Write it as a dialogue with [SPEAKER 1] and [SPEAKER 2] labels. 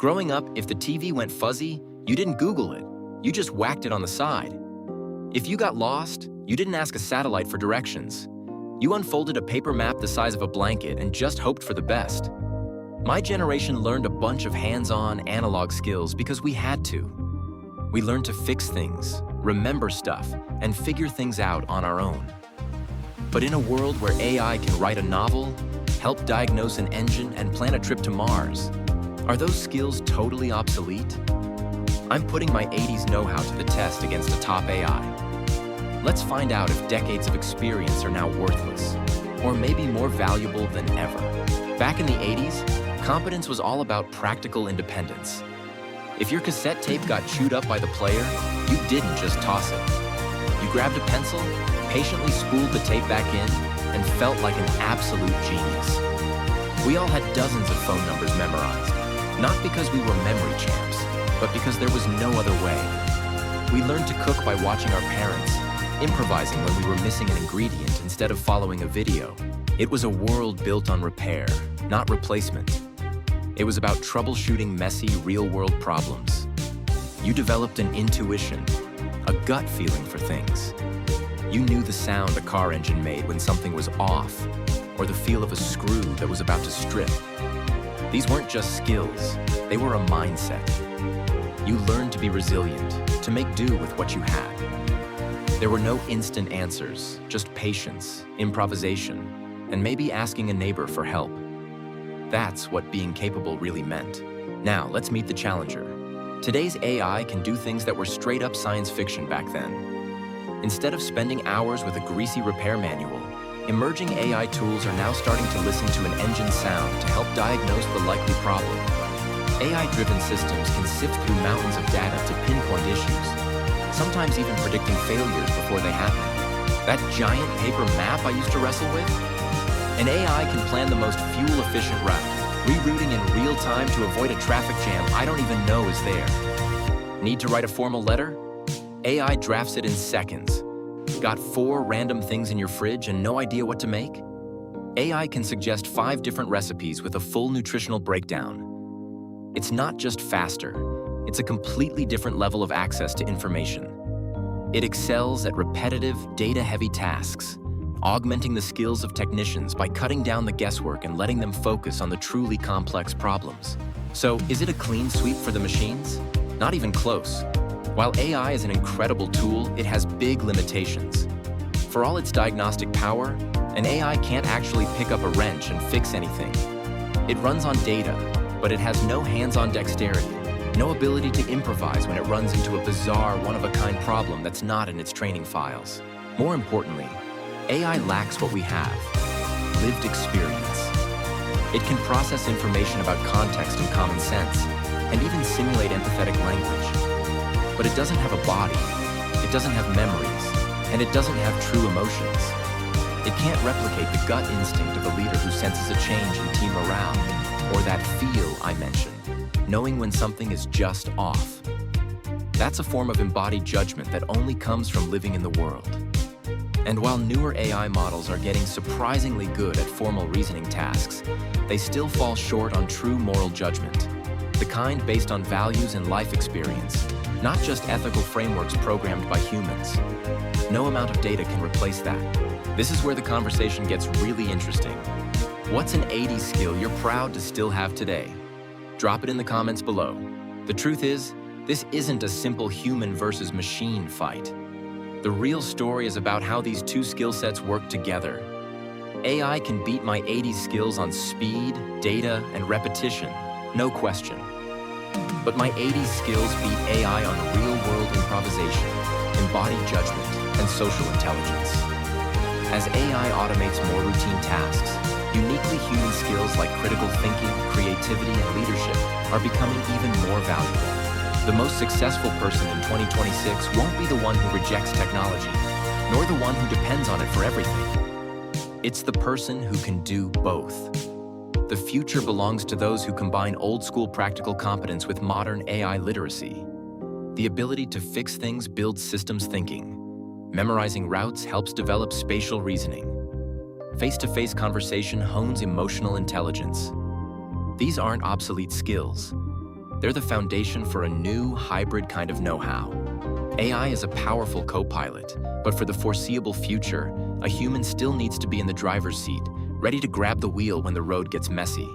[SPEAKER 1] Growing up, if the TV went fuzzy, you didn't Google it. You just whacked it on the side. If you got lost, you didn't ask a satellite for directions. You unfolded a paper map the size of a blanket and just hoped for the best. My generation learned a bunch of hands-on analog skills because we had to. We learned to fix things, remember stuff, and figure things out on our own. But in a world where AI can write a novel, help diagnose an engine, and plan a trip to Mars, are those skills totally obsolete? I'm putting my 80s know-how to the test against a top AI. Let's find out if decades of experience are now worthless, or maybe more valuable than ever. Back in the 80s, competence was all about practical independence. If your cassette tape got chewed up by the player, you didn't just toss it. You grabbed a pencil, patiently spooled the tape back in, and felt like an absolute genius. We all had dozens of phone numbers memorized, not because we were memory champs, but because there was no other way. We learned to cook by watching our parents, improvising when we were missing an ingredient instead of following a video. It was a world built on repair, not replacement. It was about troubleshooting messy, real-world problems. You developed an intuition, a gut feeling for things. You knew the sound a car engine made when something was off, or the feel of a screw that was about to strip. These weren't just skills, they were a mindset. You learned to be resilient, to make do with what you had. There were no instant answers, just patience, improvisation, and maybe asking a neighbor for help. That's what being capable really meant. Now, let's meet the challenger. Today's AI can do things that were straight up science fiction back then. Instead of spending hours with a greasy repair manual, emerging AI tools are now starting to listen to an engine sound to help diagnose the likely problem. AI-driven systems can sift through mountains of data to pinpoint issues, sometimes even predicting failures before they happen. That giant paper map I used to wrestle with? An AI can plan the most fuel-efficient route, rerouting in real time to avoid a traffic jam I don't even know is there. Need to write a formal letter? AI drafts it in seconds. Got 4 random things in your fridge and no idea what to make? AI can suggest 5 different recipes with a full nutritional breakdown. It's not just faster, it's a completely different level of access to information. It excels at repetitive, data-heavy tasks, augmenting the skills of technicians by cutting down the guesswork and letting them focus on the truly complex problems. So, is it a clean sweep for the machines? Not even close. While AI is an incredible tool, it has big limitations. For all its diagnostic power, an AI can't actually pick up a wrench and fix anything. It runs on data, but it has no hands-on dexterity, no ability to improvise when it runs into a bizarre, one-of-a-kind problem that's not in its training files. More importantly, AI lacks what we have: lived experience. It can process information about context and common sense, and even simulate empathetic language. But it doesn't have a body, it doesn't have memories, and it doesn't have true emotions. It can't replicate the gut instinct of a leader who senses a change in team morale, or that feel I mentioned, knowing when something is just off. That's a form of embodied judgment that only comes from living in the world. And while newer AI models are getting surprisingly good at formal reasoning tasks, they still fall short on true moral judgment, the kind based on values and life experience, not just ethical frameworks programmed by humans. No amount of data can replace that. This is where the conversation gets really interesting. What's an 80s skill you're proud to still have today? Drop it in the comments below. The truth is, this isn't a simple human versus machine fight. The real story is about how these two skill sets work together. AI can beat my 80s skills on speed, data, and repetition, no question. But my 80s skills beat AI on real-world improvisation, embodied judgment, and social intelligence. As AI automates more routine tasks, uniquely human skills like critical thinking, creativity, and leadership are becoming even more valuable. The most successful person in 2026 won't be the one who rejects technology, nor the one who depends on it for everything. It's the person who can do both. The future belongs to those who combine old-school practical competence with modern AI literacy. The ability to fix things builds systems thinking. Memorizing routes helps develop spatial reasoning. Face-to-face conversation hones emotional intelligence. These aren't obsolete skills. They're the foundation for a new, hybrid kind of know-how. AI is a powerful co-pilot, but for the foreseeable future, a human still needs to be in the driver's seat, ready to grab the wheel when the road gets messy.